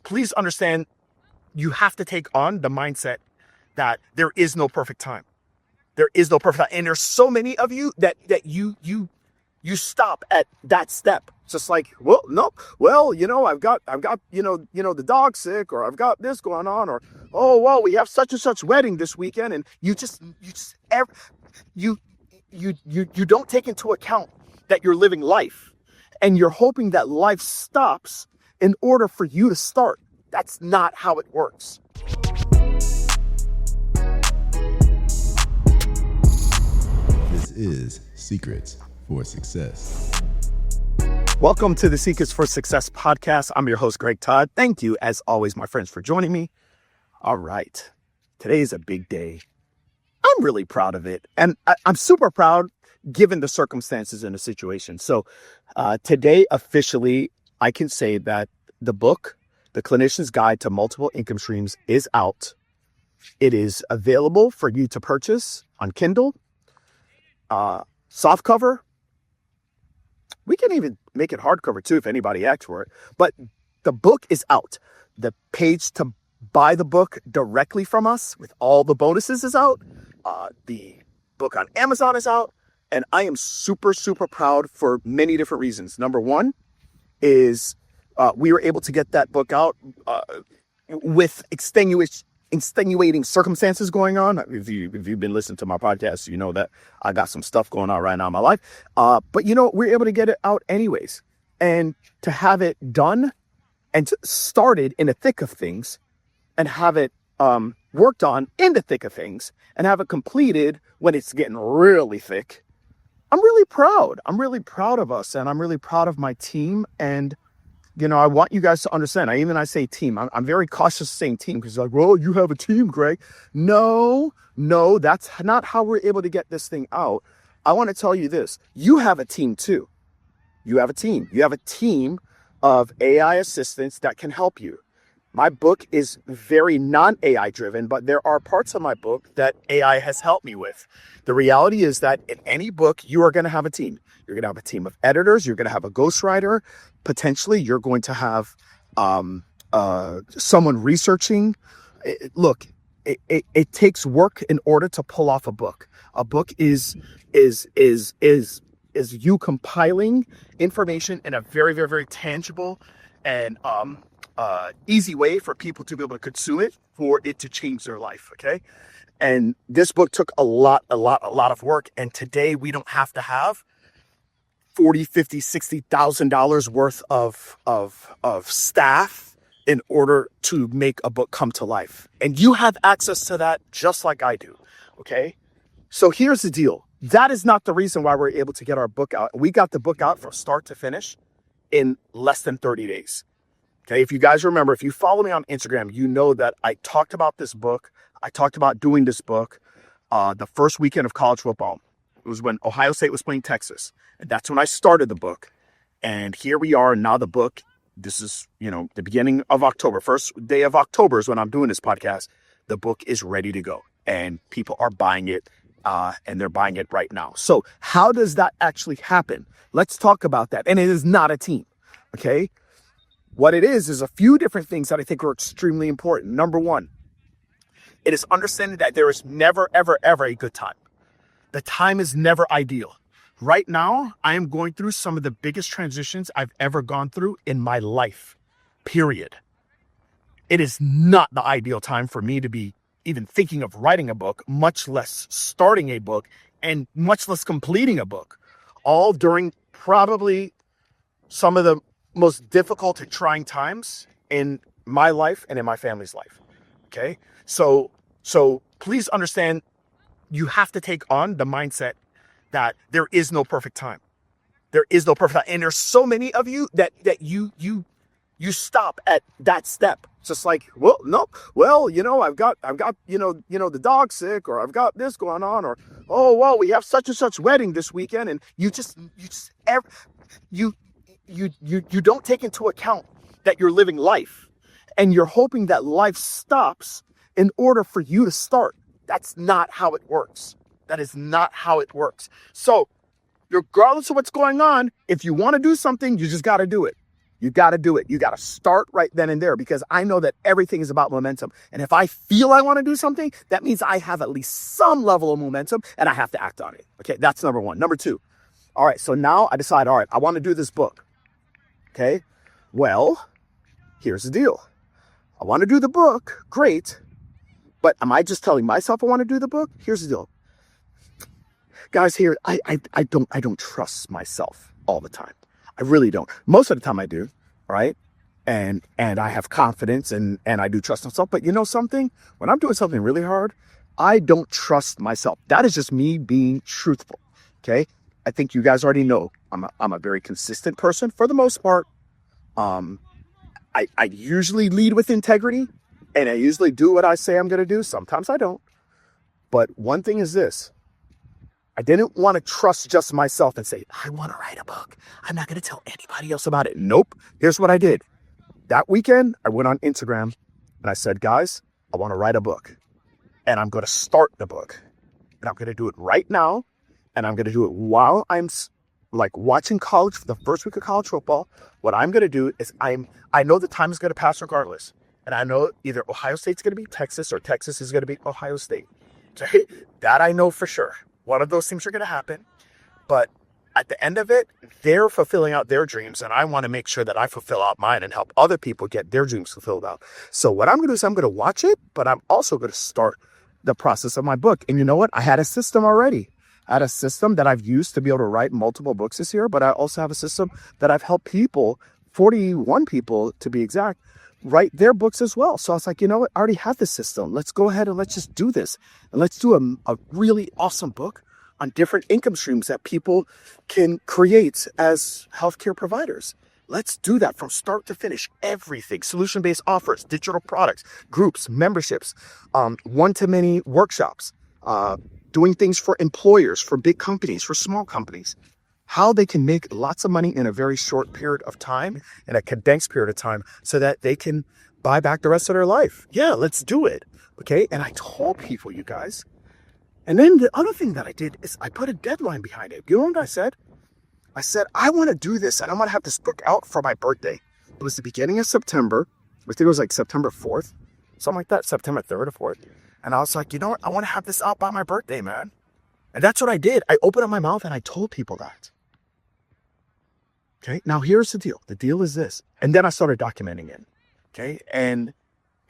please understand you have to take on the mindset that there is no perfect time. There is no perfect time. And there's so many of you that you stop at that step. It's just like, well, no, well, I've got, the dog sick, or I've got this going on, or, oh, well, we have such and such wedding this weekend. And you don't take into account that you're living life, and you're hoping that life stops in order for you to start. That's not how it works. This is Secrets for Success. Welcome to the Secrets for Success podcast. I'm your host, Greg Todd. Thank you, as always, my friends, for joining me. All right. Today is a big day. I'm really proud of it. And I'm super proud given the circumstances and the situation. So today, officially, I can say that the book, The Clinician's Guide to Multiple Income Streams, is out. It is available for you to purchase on Kindle, softcover. We can even make it hardcover too if anybody asks for it. But the book is out. The page to buy the book directly from us with all the bonuses is out. The book on Amazon is out. And I am super, super proud for many different reasons. Number one is we were able to get that book out with extenuating circumstances going on. If you've been listening to my podcast, you know that I got some stuff going on right now in my life. But we're able to get it out anyways. And to have it done and to started in the thick of things and have it worked on in the thick of things and have it completed when it's getting really thick. I'm really proud. I'm really proud of us, and I'm really proud of my team. And I want you guys to understand. I say team. I'm very cautious saying team because like, well, you have a team, Greg. No, that's not how we're able to get this thing out. I want to tell you this. You have a team too. You have a team. You have a team of AI assistants that can help you. My book is very non-AI driven, but there are parts of my book that AI has helped me with. The reality is that in any book, you are going to have a team. You're going to have a team of editors. You're going to have a ghostwriter. Potentially, you're going to have someone researching. It takes work in order to pull off a book. A book is you compiling information in a very, very, very tangible and easy way for people to be able to consume it, for it to change their life. Okay. And this book took a lot of work. And today we don't have to have $40,000, $50,000, $60,000 worth of staff in order to make a book come to life. And you have access to that just like I do. Okay. So here's the deal. That is not the reason why we're able to get our book out. We got the book out from start to finish in less than 30 days. Okay. If you guys remember, if you follow me on Instagram, you know that I talked about this book. I talked about doing this book the first weekend of college football. It was when Ohio State was playing Texas. And that's when I started the book. And here we are now. The book, this is, the beginning of October. First day of October is when I'm doing this podcast. The book is ready to go. And people are buying it. And they're buying it right now. So how does that actually happen? Let's talk about that. And it is not a team. Okay. What it is a few different things that I think are extremely important. Number one, it is understanding that there is never, ever, ever a good time. The time is never ideal. Right now, I am going through some of the biggest transitions I've ever gone through in my life, period. It is not the ideal time for me to be even thinking of writing a book, much less starting a book, and much less completing a book, all during probably some of the most difficult and trying times in my life and in my family's life. Okay. So please understand, you have to take on the mindset that there is no perfect time. There is no perfect time. And there's so many of you that you stop at that step. It's just like, well, no, well, I've got, the dog sick, or I've got this going on, or, oh, well, we have such and such wedding this weekend. And you don't take into account that you're living life, and you're hoping that life stops in order for you to start. That's not how it works. That is not how it works. So regardless of what's going on, if you want to do something, you just got to do it. You got to do it. You got to start right then and there, because I know that everything is about momentum. And if I feel I want to do something, that means I have at least some level of momentum and I have to act on it. Okay, that's number one. Number two, all right, so now I decide, all right, I want to do this book. Okay, well, here's the deal. I want to do the book, great, but am I just telling myself I want to do the book? Here's the deal. Guys, here, I don't trust myself all the time. I really don't. Most of the time I do, right? And I have confidence and I do trust myself. But you know something? When I'm doing something really hard, I don't trust myself. That is just me being truthful, okay? I think you guys already know I'm a very consistent person for the most part. I usually lead with integrity, and I usually do what I say I'm going to do. Sometimes I don't. But one thing is this. I didn't want to trust just myself and say, I want to write a book. I'm not going to tell anybody else about it. Nope. Here's what I did. That weekend, I went on Instagram and I said, guys, I want to write a book. And I'm going to start the book. And I'm going to do it right now. And I'm going to do it while I'm like watching college for the first week of college football. What I'm going to do is I know the time is going to pass regardless. And I know either Ohio State's going to be Texas or Texas is going to be Ohio State. So that I know for sure. One of those things are going to happen. But at the end of it, they're fulfilling out their dreams. And I want to make sure that I fulfill out mine and help other people get their dreams fulfilled out. So what I'm going to do is I'm going to watch it, but I'm also going to start the process of my book. And you know what? I had a system already. I had a system that I've used to be able to write multiple books this year, but I also have a system that I've helped people, 41 people to be exact, write their books as well. So I was like, you know what? I already have this system. Let's go ahead and let's just do this. And let's do a really awesome book on different income streams that people can create as healthcare providers. Let's do that from start to finish. Everything, solution-based offers, digital products, groups, memberships, one-to-many workshops, doing things for employers, for big companies, for small companies, how they can make lots of money in a very short period of time, in a condensed period of time, so that they can buy back the rest of their life. Yeah, let's do it. Okay. And I told people, you guys. And then the other thing that I did is I put a deadline behind it. You know what I said? I said, I want to do this and I want to have this book out for my birthday. It was the beginning of September. I think it was like September 4th, something like that, September 3rd or 4th. And I was like, you know what? I want to have this out by my birthday, man. And that's what I did. I opened up my mouth and I told people that. Okay. Now here's the deal. The deal is this. And then I started documenting it. Okay. And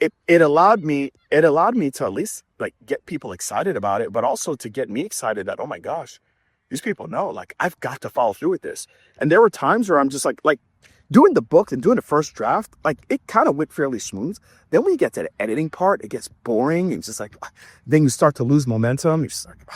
it allowed me to at least like get people excited about it, but also to get me excited that, oh my gosh, these people know, like, I've got to follow through with this. And there were times where I'm just like doing the book and doing the first draft, like it kind of went fairly smooth. Then when you get to the editing part, it gets boring. And just like, then you start to lose momentum. You're just like,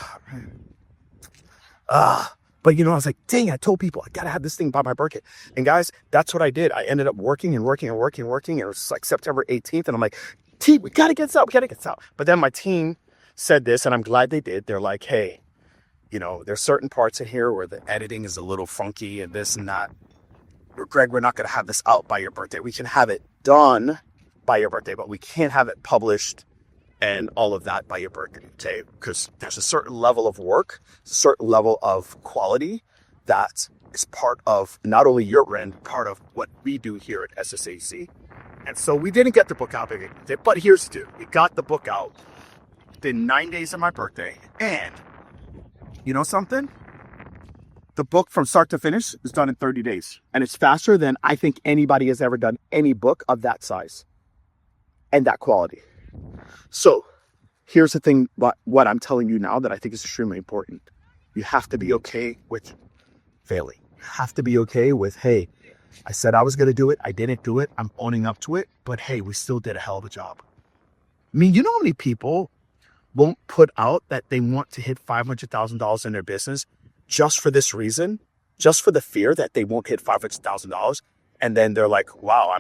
but you know, I was like, dang, I told people I got to have this thing by my birthday. And guys, that's what I did. I ended up working. And it was like September 18th. And I'm like, team, we got to get this out. But then my team said this, and I'm glad they did. They're like, hey, you know, there's certain parts in here where the editing is a little funky and this and that. Greg, we're not going to have this out by your birthday. We can have it done by your birthday, but we can't have it published and all of that by your birthday, because there's a certain level of work, a certain level of quality that is part of not only your brand, part of what we do here at SSAC. And so we didn't get the book out, but here's the deal. We got the book out within 9 days of my birthday. And you know something? The book from start to finish is done in 30 days. And it's faster than I think anybody has ever done any book of that size and that quality. So here's the thing, what I'm telling you now that I think is extremely important. You have to be okay with failing. You have to be okay with, hey, I said I was going to do it. I didn't do it. I'm owning up to it. But hey, we still did a hell of a job. I mean, you know how many people won't put out that they want to hit $500,000 in their business just for this reason, just for the fear that they won't hit $500,000, and then they're like, "Wow,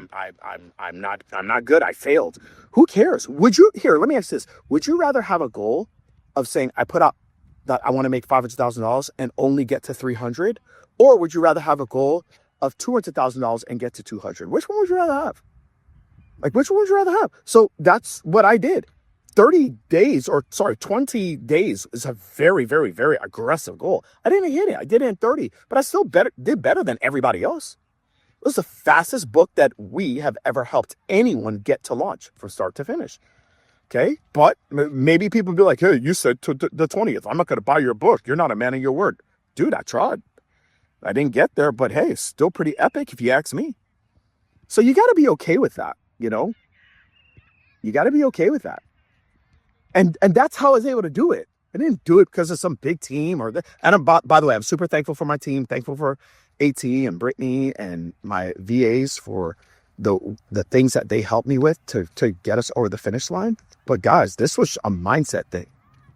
I'm not good. I failed." Who cares? Let me ask this: would you rather have a goal of saying, "I put out that I want to make $500,000 and only get to 300," or would you rather have a goal of $200,000 and get to 200? Which one would you rather have? Which one would you rather have? So that's what I did. 20 days is a very, very, very aggressive goal. I didn't hit it. I did it in 30, but I still did better than everybody else. It was the fastest book that we have ever helped anyone get to launch from start to finish. Okay. But maybe people be like, hey, you said to the 20th, I'm not going to buy your book. You're not a man of your word. Dude, I tried. I didn't get there, but hey, it's still pretty epic if you ask me. So you got to be okay with that. You got to be okay with that. And that's how I was able to do it. I didn't do it because of some big team and by the way, I'm super thankful for my team, thankful for AT and Brittany and my VAs for the things that they helped me with to get us over the finish line. But guys, this was a mindset thing.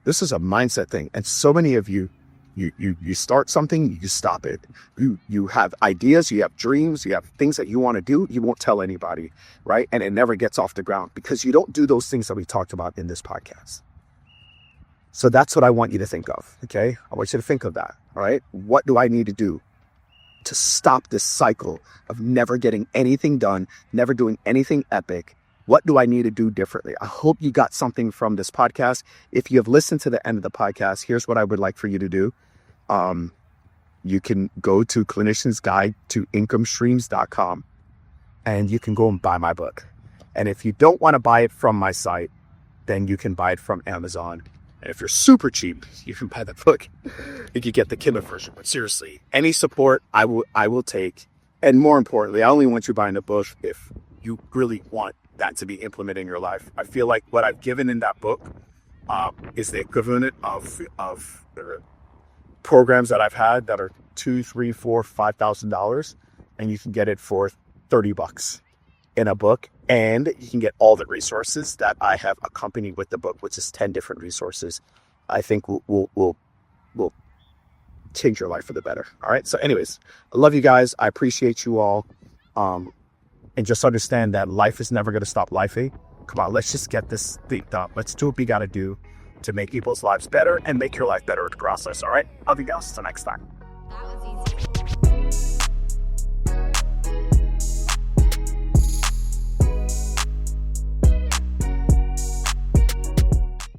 This is a mindset thing. And so many of you start something, you stop it. You have ideas, you have dreams, you have things that you want to do, you won't tell anybody, right? And it never gets off the ground because you don't do those things that we talked about in this podcast. So that's what I want you to think of, okay? I want you to think of that, all right? What do I need to do to stop this cycle of never getting anything done, never doing anything epic? What do I need to do differently? I hope you got something from this podcast. If you have listened to the end of the podcast, here's what I would like for you to do. You can go to Clinician's Guide to IncomeStreams.com and you can go and buy my book. And if you don't want to buy it from my site, then you can buy it from Amazon. And if you're super cheap, you can buy the book. You can get the Kindle version. But seriously, any support I will take. And more importantly, I only want you buying the book if you really want that to be implemented in your life. I feel like what I've given in that book is the equivalent of the programs that I've had that are $2,000, $3,000, $4,000, $5,000, and you can get it for $30 in a book. And you can get all the resources that I have accompanied with the book, which is 10 different resources. I think will change your life for the better. All right. So anyways, I love you guys. I appreciate you all. And just understand that life is never going to stop lifing. Come on, let's just get this thing done. Let's do what we got to do to make people's lives better and make your life better in the process. All right. Love you guys. Till next time.